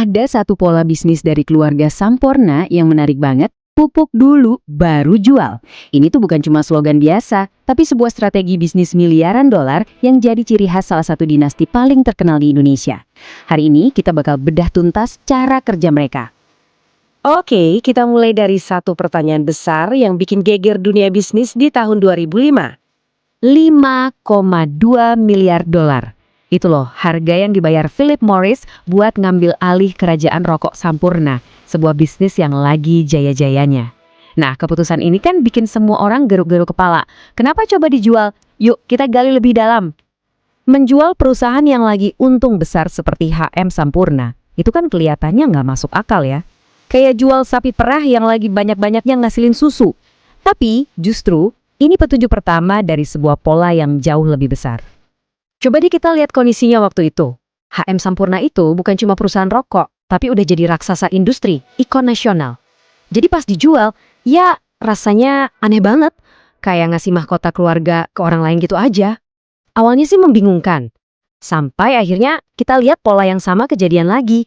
Ada satu pola bisnis dari keluarga Sampurna yang menarik banget. Pupuk dulu, baru jual. Ini tuh bukan cuma slogan biasa, tapi sebuah strategi bisnis miliaran dolar yang jadi ciri khas salah satu dinasti paling terkenal di Indonesia. Hari ini kita bakal bedah tuntas cara kerja mereka. Oke, kita mulai dari satu pertanyaan besar yang bikin geger dunia bisnis di tahun 2005. 5,2 miliar dolar. Itu loh harga yang dibayar Philip Morris buat ngambil alih kerajaan rokok Sampurna, sebuah bisnis yang lagi jaya-jayanya. Nah, keputusan ini kan bikin semua orang garuk-garuk kepala. Kenapa coba dijual? Yuk kita gali lebih dalam. Menjual perusahaan yang lagi untung besar seperti HM Sampurna, itu kan kelihatannya nggak masuk akal ya. Kayak jual sapi perah yang lagi banyak-banyaknya ngasilin susu. Tapi justru ini petunjuk pertama dari sebuah pola yang jauh lebih besar. Coba deh kita lihat kondisinya waktu itu. HM Sampurna itu bukan cuma perusahaan rokok, tapi udah jadi raksasa industri, ikon nasional. Jadi pas dijual, ya rasanya aneh banget. Kayak ngasih mahkota keluarga ke orang lain gitu aja. Awalnya sih membingungkan. Sampai akhirnya kita lihat pola yang sama kejadian lagi.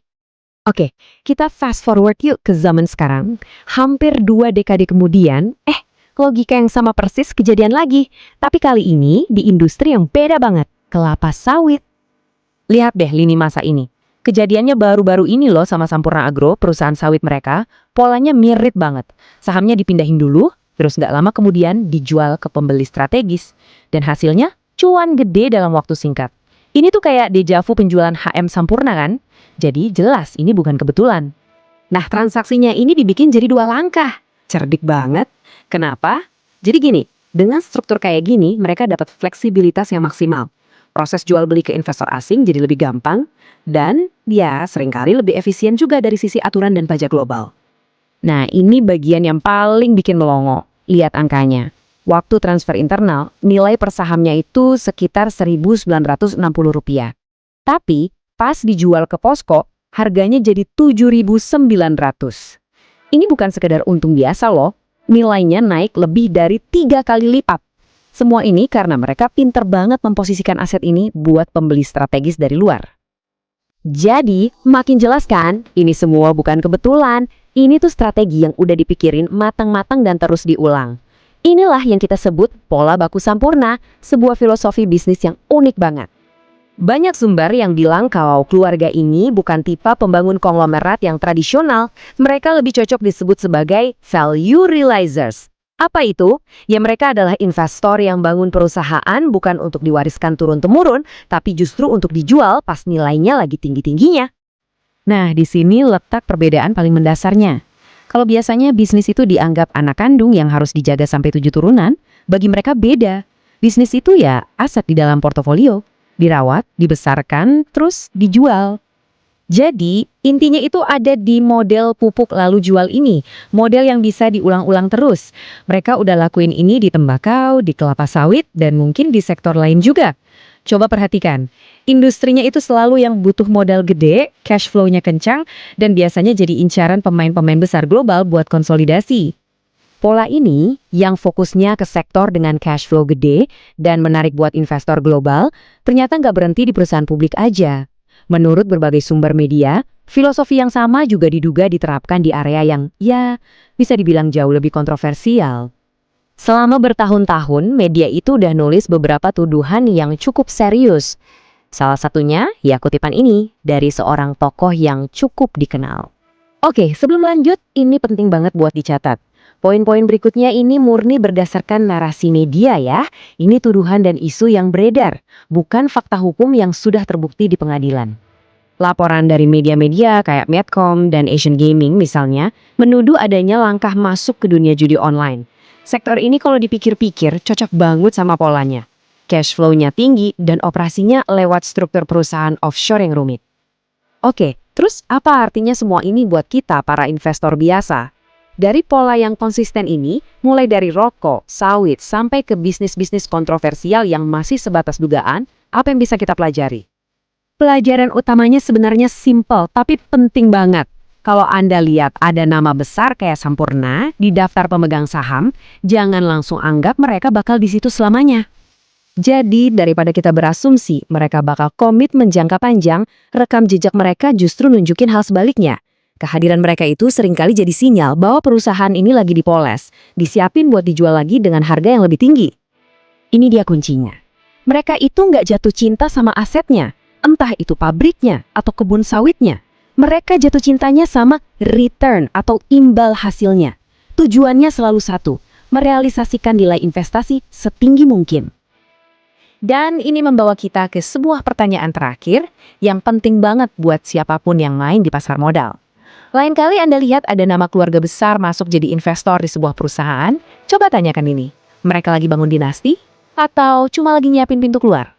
Oke, kita fast forward yuk ke zaman sekarang. Hampir 2 dekade kemudian, logika yang sama persis kejadian lagi. Tapi kali ini di industri yang beda banget. Kelapa sawit. Lihat deh lini masa ini. Kejadiannya baru-baru ini loh sama Sampurna Agro, perusahaan sawit mereka. Polanya mirip banget. Sahamnya dipindahin dulu, terus nggak lama kemudian dijual ke pembeli strategis. Dan hasilnya cuan gede dalam waktu singkat. Ini tuh kayak dejavu penjualan HM Sampurna kan? Jadi jelas ini bukan kebetulan. Nah, transaksinya ini dibikin jadi 2 langkah. Cerdik banget. Kenapa? Jadi gini, dengan struktur kayak gini mereka dapat fleksibilitas yang maksimal. Proses jual beli ke investor asing jadi lebih gampang, dan ya seringkali lebih efisien juga dari sisi aturan dan pajak global. Nah, ini bagian yang paling bikin melongo. Lihat angkanya. Waktu transfer internal, nilai per sahamnya itu sekitar Rp1.960. Tapi pas dijual ke Posko, harganya jadi 7.900. Ini bukan sekedar untung biasa loh, nilainya naik lebih dari 3 kali lipat. Semua ini karena mereka pinter banget memposisikan aset ini buat pembeli strategis dari luar. Jadi, makin jelas kan, ini semua bukan kebetulan. Ini tuh strategi yang udah dipikirin matang-matang dan terus diulang. Inilah yang kita sebut pola baku Sampurna, sebuah filosofi bisnis yang unik banget. Banyak sumber yang bilang kalau keluarga ini bukan tipe pembangun konglomerat yang tradisional. Mereka lebih cocok disebut sebagai value realizers. Apa itu? Ya mereka adalah investor yang bangun perusahaan bukan untuk diwariskan turun-temurun, tapi justru untuk dijual pas nilainya lagi tinggi-tingginya. Nah, di sini letak perbedaan paling mendasarnya. Kalau biasanya bisnis itu dianggap anak kandung yang harus dijaga sampai 7 turunan, bagi mereka beda. Bisnis itu ya aset di dalam portofolio, dirawat, dibesarkan, terus dijual. Jadi, intinya itu ada di model pupuk lalu jual ini, model yang bisa diulang-ulang terus. Mereka udah lakuin ini di tembakau, di kelapa sawit, dan mungkin di sektor lain juga. Coba perhatikan, industrinya itu selalu yang butuh modal gede, cash flow-nya kencang, dan biasanya jadi incaran pemain-pemain besar global buat konsolidasi. Pola ini, yang fokusnya ke sektor dengan cash flow gede dan menarik buat investor global, ternyata nggak berhenti di perusahaan publik aja. Menurut berbagai sumber media, filosofi yang sama juga diduga diterapkan di area yang, ya, bisa dibilang jauh lebih kontroversial. Selama bertahun-tahun, media itu udah nulis beberapa tuduhan yang cukup serius. Salah satunya, ya kutipan ini, dari seorang tokoh yang cukup dikenal. Oke, sebelum lanjut, ini penting banget buat dicatat. Poin-poin berikutnya ini murni berdasarkan narasi media ya. Ini tuduhan dan isu yang beredar, bukan fakta hukum yang sudah terbukti di pengadilan. Laporan dari media-media kayak Medcom dan Asian Gaming misalnya, menuduh adanya langkah masuk ke dunia judi online. Sektor ini kalau dipikir-pikir cocok banget sama polanya. Cash flow-nya tinggi dan operasinya lewat struktur perusahaan offshore yang rumit. Oke, terus apa artinya semua ini buat kita para investor biasa? Dari pola yang konsisten ini, mulai dari rokok, sawit, sampai ke bisnis-bisnis kontroversial yang masih sebatas dugaan, apa yang bisa kita pelajari? Pelajaran utamanya sebenarnya simpel, tapi penting banget. Kalau Anda lihat ada nama besar kayak Sampurna di daftar pemegang saham, jangan langsung anggap mereka bakal di situ selamanya. Jadi daripada kita berasumsi mereka bakal komit menjangka panjang, rekam jejak mereka justru nunjukin hal sebaliknya. Kehadiran mereka itu seringkali jadi sinyal bahwa perusahaan ini lagi dipoles, disiapin buat dijual lagi dengan harga yang lebih tinggi. Ini dia kuncinya. Mereka itu nggak jatuh cinta sama asetnya, entah itu pabriknya atau kebun sawitnya. Mereka jatuh cintanya sama return atau imbal hasilnya. Tujuannya selalu satu, merealisasikan nilai investasi setinggi mungkin. Dan ini membawa kita ke sebuah pertanyaan terakhir yang penting banget buat siapapun yang main di pasar modal. Lain kali Anda lihat ada nama keluarga besar masuk jadi investor di sebuah perusahaan, coba tanyakan ini. Mereka lagi bangun dinasti? Atau cuma lagi nyiapin pintu keluar?